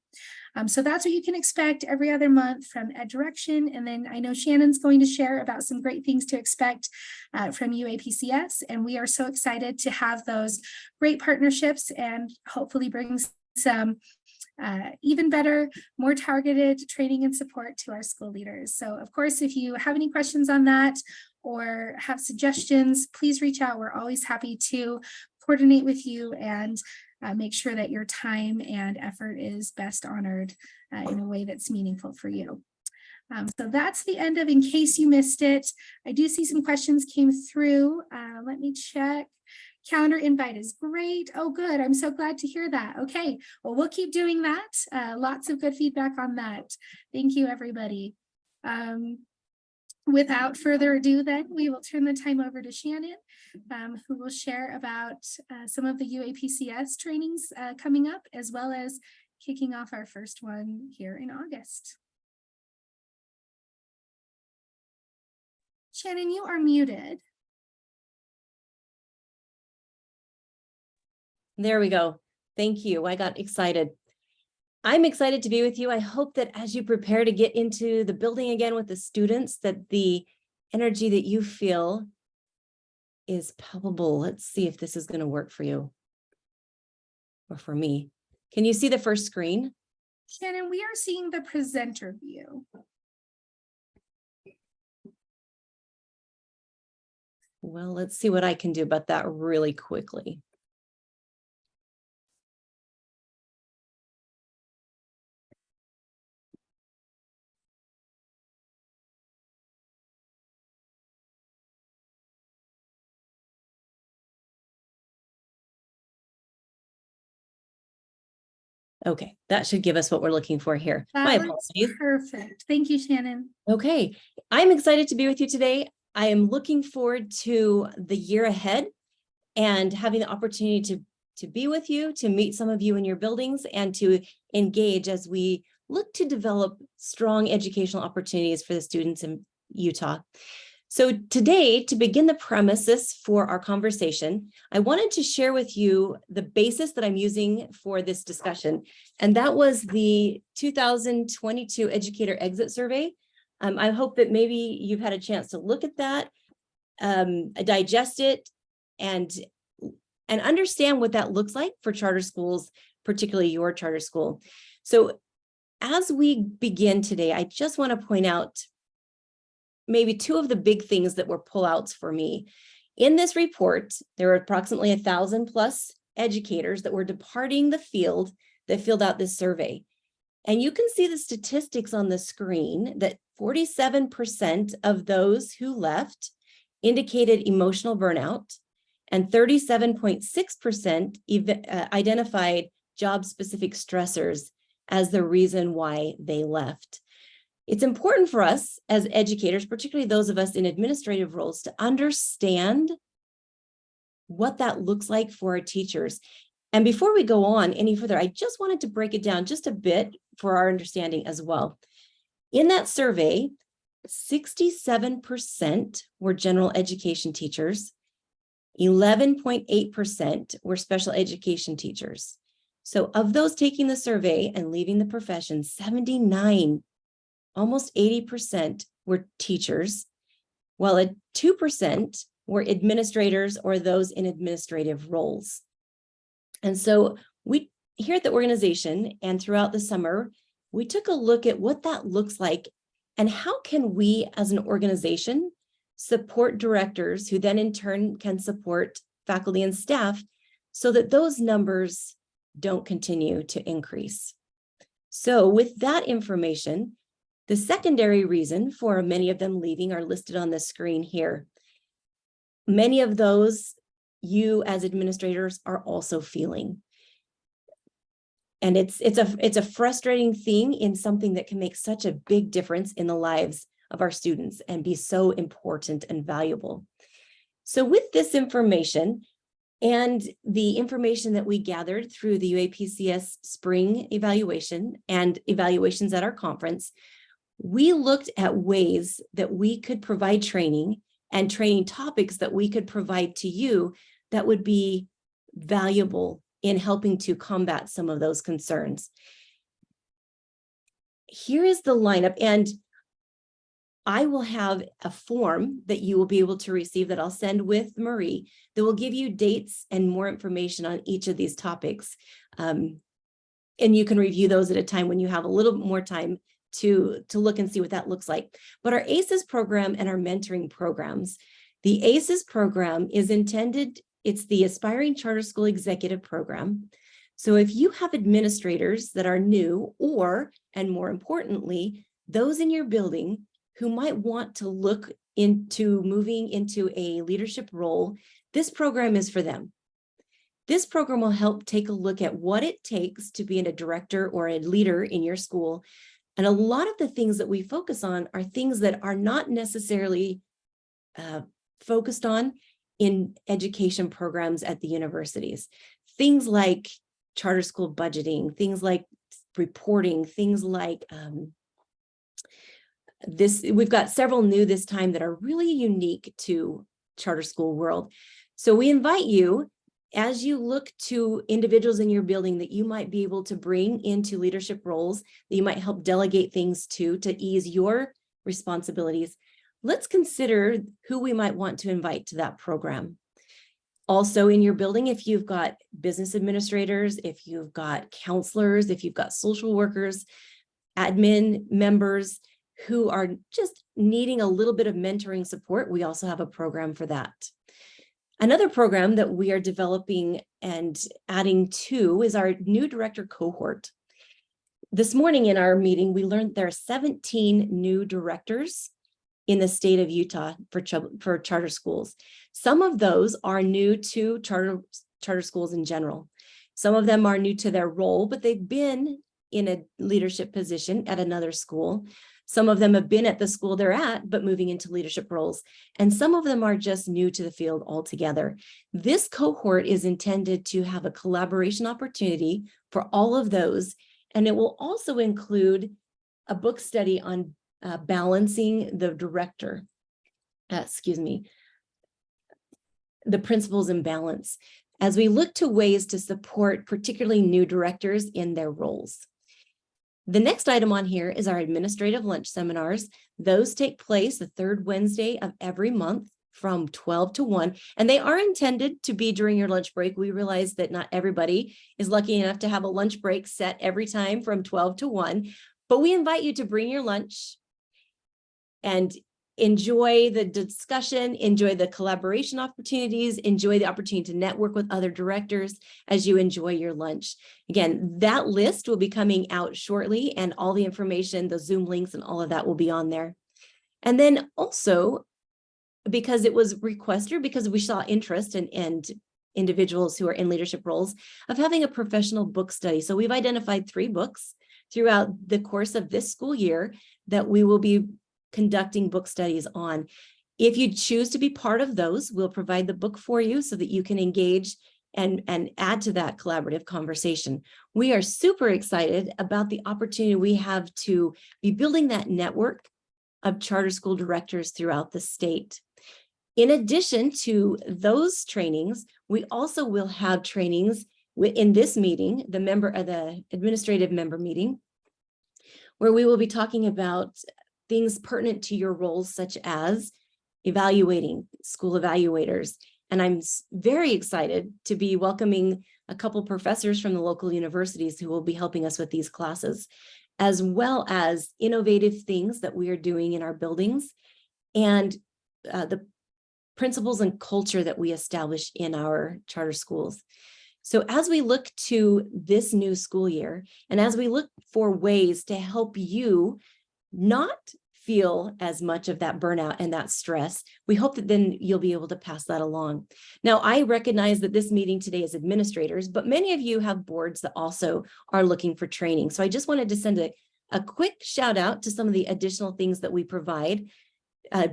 So that's what you can expect every other month from Ed Direction. And then I know Shannon's going to share about some great things to expect from UAPCS. And we are so excited to have those great partnerships and hopefully bring some even better, more targeted training and support to our school leaders. So of course, if you have any questions on that or have suggestions, please reach out. We're always happy to coordinate with you and make sure that your time and effort is best honored in a way that's meaningful for you. So that's the end of In Case You Missed It. I do see some questions came through. Let me check. Calendar invite is great. Oh, good. I'm so glad to hear that. Okay, well, we'll keep doing that. Lots of good feedback on that. Thank you, everybody. Without further ado, then, we will turn the time over to Shannon, who will share about some of the UAPCS trainings coming up, as well as kicking off our first one here in August. Shannon, you are muted. There we go. Thank you. I got excited. I'm excited to be with you. I hope that as you prepare to get into the building again with the students, that the energy that you feel is palpable. Let's see if this is going to work for you or for me. Can you see the first screen? Shannon, we are seeing the presenter view. Well, let's see what I can do about that really quickly. Okay, that should give us what we're looking for here. My That looks apologies. perfect. Thank you, Shannon. Okay, I'm excited to be with you today. I am looking forward to the year ahead and having the opportunity to be with you, to meet some of you in your buildings, and to engage as we look to develop strong educational opportunities for the students in Utah. So today, to begin the premises for our conversation, I wanted to share with you the basis that I'm using for this discussion, and that was the 2022 Educator Exit Survey. I hope that maybe you've had a chance to look at that, digest it, and understand what that looks like for charter schools, particularly your charter school. So as we begin today, I just want to point out maybe two of the big things that were pullouts for me. In this report, there were approximately 1,000 plus educators that were departing the field that filled out this survey. And you can see the statistics on the screen that 47% of those who left indicated emotional burnout, and 37.6% identified job-specific stressors as the reason why they left. It's important for us as educators, particularly those of us in administrative roles, to understand what that looks like for our teachers. And before we go on any further, I just wanted to break it down just a bit for our understanding as well. In that survey, 67% were general education teachers, 11.8% were special education teachers. So of those taking the survey and leaving the profession, 79, almost 80% were teachers, while 2% were administrators or those in administrative roles. And so we here at the organization and throughout the summer, we took a look at what that looks like and how can we as an organization support directors who then in turn can support faculty and staff so that those numbers don't continue to increase. So with that information, the secondary reason for many of them leaving are listed on the screen here. Many of those you as administrators are also feeling. And it's a frustrating thing in something that can make such a big difference in the lives of our students and be so important and valuable. So with this information and the information that we gathered through the UAPCS spring evaluation and evaluations at our conference, we looked at ways that we could provide training and training topics that we could provide to you that would be valuable in helping to combat some of those concerns. Here is the lineup, and I will have a form that you will be able to receive that I'll send with Marie that will give you dates and more information on each of these topics. And you can review those at a time when you have a little more time to look and see what that looks like. But our ACES program and our mentoring programs, the ACES program is intended, it's the Aspiring Charter School Executive Program. So if you have administrators that are new or, and more importantly, those in your building who might want to look into moving into a leadership role, this program is for them. This program will help take a look at what it takes to be a director or a leader in your school. And a lot of the things that we focus on are things that are not necessarily focused on in education programs at the universities. Things like charter school budgeting, things like reporting, things like this. We've got several new this time that are really unique to charter school world. So we invite you, as you look to individuals in your building that you might be able to bring into leadership roles, that you might help delegate things to ease your responsibilities, let's consider who we might want to invite to that program. Also in your building, if you've got business administrators, if you've got counselors, if you've got social workers, admin members who are just needing a little bit of mentoring support, we also have a program for that. Another program that we are developing and adding to is our new director cohort. This morning in our meeting, we learned there are 17 new directors in the state of Utah for charter schools. Some of those are new to charter schools in general. Some of them are new to their role, but they've been in a leadership position at another school. Some of them have been at the school they're at, but moving into leadership roles. And some of them are just new to the field altogether. This cohort is intended to have a collaboration opportunity for all of those. And it will also include a book study on balancing the the principles in balance, as we look to ways to support particularly new directors in their roles. The next item on here is our administrative lunch seminars. Those take place the third Wednesday of every month from 12 to 1, and they are intended to be during your lunch break. We realize that not everybody is lucky enough to have a lunch break set every time from 12 to 1, but we invite you to bring your lunch and enjoy the discussion, enjoy the collaboration opportunities, enjoy the opportunity to network with other directors as you enjoy your lunch. Again, that list will be coming out shortly, and all the information, the Zoom links and all of that will be on there. And then also, because it was requested, because we saw interest in individuals who are in leadership roles, of having a professional book study. So we've identified 3 books throughout the course of this school year that we will be conducting book studies on. If you choose to be part of those, we'll provide the book for you so that you can engage and add to that collaborative conversation. We are super excited about the opportunity we have to be building that network of charter school directors throughout the state. In addition to those trainings, we also will have trainings in this meeting, the administrative member meeting, where we will be talking about things pertinent to your roles, such as evaluating, school evaluators. And I'm very excited to be welcoming a couple professors from the local universities who will be helping us with these classes, as well as innovative things that we are doing in our buildings and the principles and culture that we establish in our charter schools. So as we look to this new school year, and as we look for ways to help you not feel as much of that burnout and that stress, we hope that then you'll be able to pass that along. Now, I recognize that this meeting today is administrators, but many of you have boards that also are looking for training. So I just wanted to send a quick shout out to some of the additional things that we provide.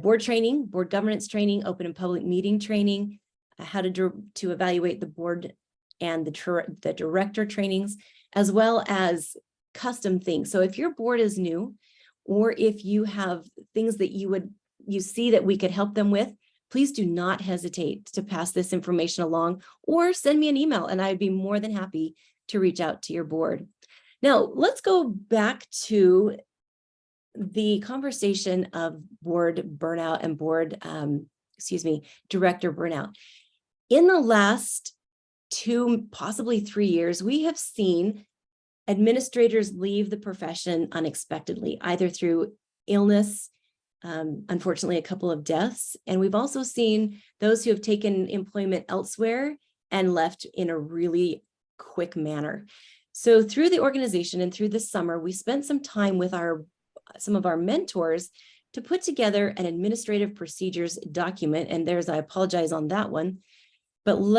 Board training, board governance training, open and public meeting training, how to evaluate the board and the director trainings, as well as custom things. So if your board is new, or if you have things that you see that we could help them with, please do not hesitate to pass this information along or send me an email, and I'd be more than happy to reach out to your board. Now, let's go back to the conversation of board burnout and director burnout. In the last 2, possibly 3 years, we have seen administrators leave the profession unexpectedly, either through illness, unfortunately, a couple of deaths. And we've also seen those who have taken employment elsewhere and left in a really quick manner. So through the organization and through the summer, we spent some time with our some of our mentors to put together an administrative procedures document. And I apologize on that one, but I'm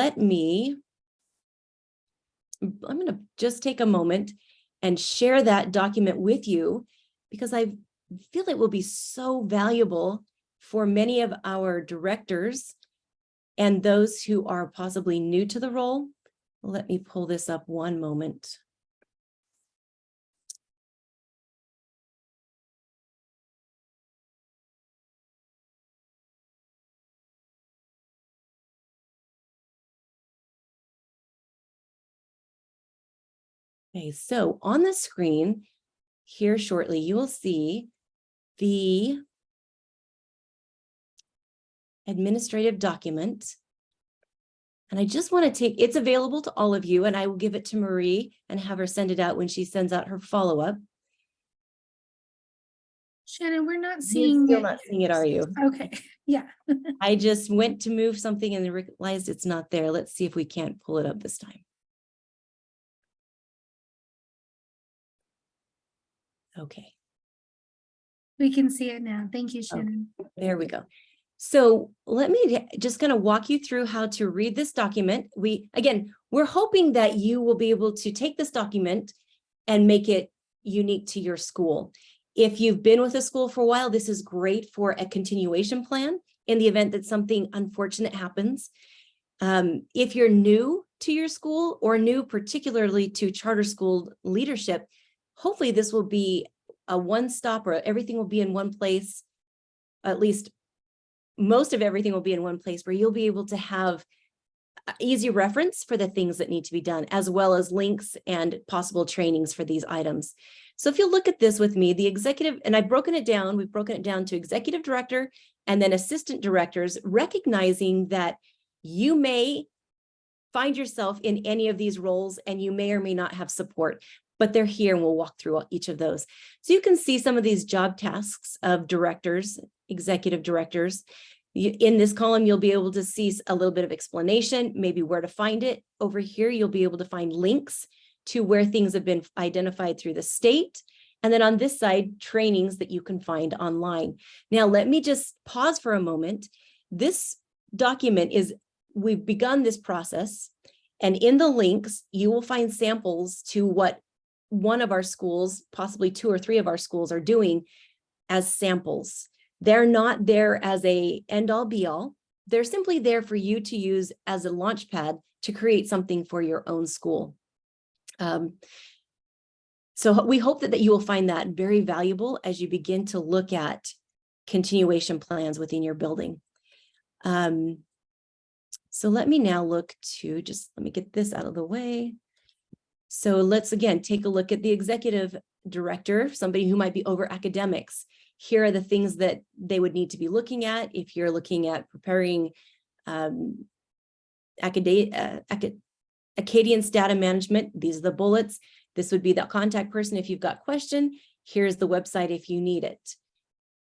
going to just take a moment and share that document with you, because I feel it will be so valuable for many of our directors and those who are possibly new to the role. Let me pull this up one moment. Okay, so on the screen here shortly, you will see the administrative document. And I just want to it's available to all of you, and I will give it to Marie and have her send it out when she sends out her follow-up. Shannon, we're not You're seeing still it. not seeing it, are you? Okay, yeah. I just went to move something and realized it's not there. Let's see if we can't pull it up this time. Okay. We can see it now. Thank you, Shannon. There we go. So let me just kind of walk you through how to read this document. We're hoping that you will be able to take this document and make it unique to your school. If you've been with a school for a while, this is great for a continuation plan in the event that something unfortunate happens. If you're new to your school or new particularly to charter school leadership, hopefully this will be a one-stop, or everything will be in one place. At least most of everything will be in one place where you'll be able to have easy reference for the things that need to be done, as well as links and possible trainings for these items. So if you look at this with me, the executive, and we've broken it down to executive director and then assistant directors, recognizing that you may find yourself in any of these roles and you may or may not have support, but they're here and we'll walk through each of those. So you can see some of these job tasks of directors, executive directors. In this column, you'll be able to see a little bit of explanation, maybe where to find it. Over here, you'll be able to find links to where things have been identified through the state. And then on this side, trainings that you can find online. Now, let me just pause for a moment. This document we've begun this process, and in the links, you will find samples to what one of our schools, possibly 2 or 3 of our schools, are doing as samples. They're not there as a end-all be-all. They're simply there for you to use as a launch pad to create something for your own school. So we hope that you will find that very valuable as you begin to look at continuation plans within your building. So let me now let me get this out of the way. So let's again take a look at the executive director, somebody who might be over academics. Here are the things that they would need to be looking at if you're looking at preparing Acadian's data management. These are the bullets. This would be the contact person if you've got a question. Here's the website if you need it.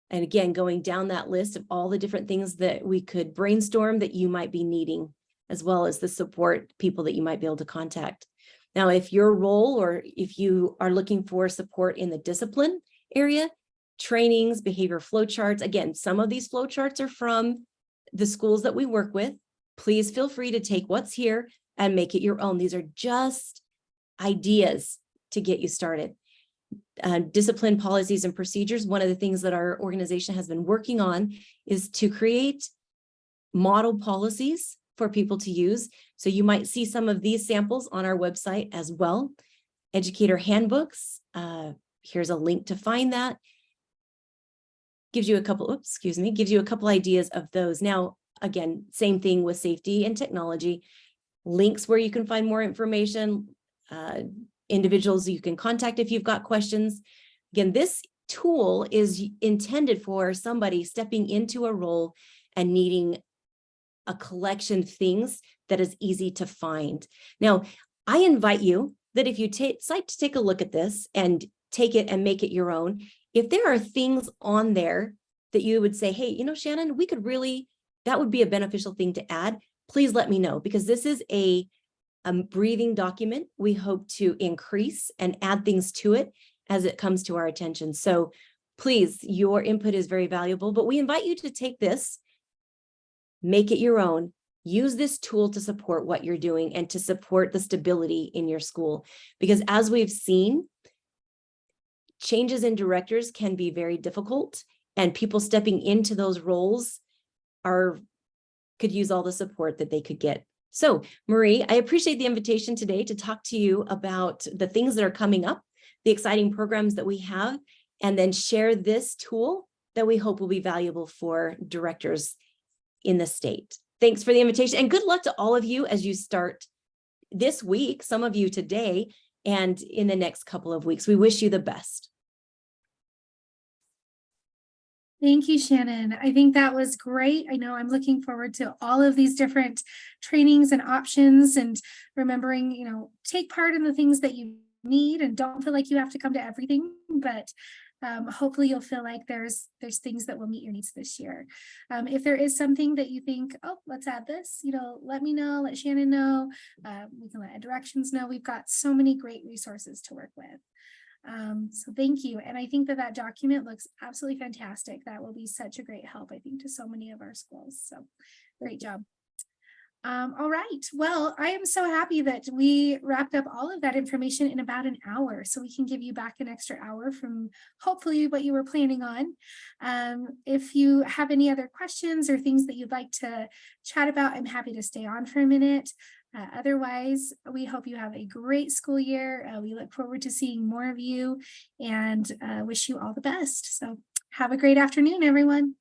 And again, going down that list of all the different things that we could brainstorm that you might be needing, as well as the support people that you might be able to contact. Now, if your role, or if you are looking for support in the discipline area, trainings, behavior flow charts, again, some of these flow charts are from the schools that we work with. Please feel free to take what's here and make it your own. These are just ideas to get you started. Discipline policies and procedures. One of the things that our organization has been working on is to create model policies for people to use. So you might see some of these samples on our website as well. Educator handbooks. Here's a link to find that. Gives you a couple ideas of those. Now, again, same thing with safety and technology. Links where you can find more information, individuals you can contact if you've got questions. Again, this tool is intended for somebody stepping into a role and needing a collection of things that is easy to find. Now, I invite you that if you decide to take a look at this and take it and make it your own, if there are things on there that you would say, hey, Shannon, that would be a beneficial thing to add, please let me know, because this is a breathing document. We hope to increase and add things to it as it comes to our attention. So Please, your input is very valuable, but we invite you to take this, make it your own, use this tool to support what you're doing and to support the stability in your school. Because as we've seen, changes in directors can be very difficult, and people stepping into those roles could use all the support that they could get. So Marie, I appreciate the invitation today to talk to you about the things that are coming up, the exciting programs that we have, and then share this tool that we hope will be valuable for directors in the state. Thanks for the invitation, and good luck to all of you as you start this week, some of you today, and in the next couple of weeks. We wish you the best. Thank you, Shannon. I think that was great. I know I'm looking forward to all of these different trainings and options, and remembering, take part in the things that you need and don't feel like you have to come to everything, but hopefully you'll feel like there's things that will meet your needs this year. If there is something that you think, oh, let's add this, let me know, let Shannon know. We can let Directions know. We've got so many great resources to work with. So thank you. And I think that document looks absolutely fantastic. That will be such a great help, I think, to so many of our schools. So great job. All right. Well, I am so happy that we wrapped up all of that information in about an hour, so we can give you back an extra hour from hopefully what you were planning on. If you have any other questions or things that you'd like to chat about, I'm happy to stay on for a minute. Otherwise, we hope you have a great school year. We look forward to seeing more of you, and wish you all the best. So have a great afternoon, everyone.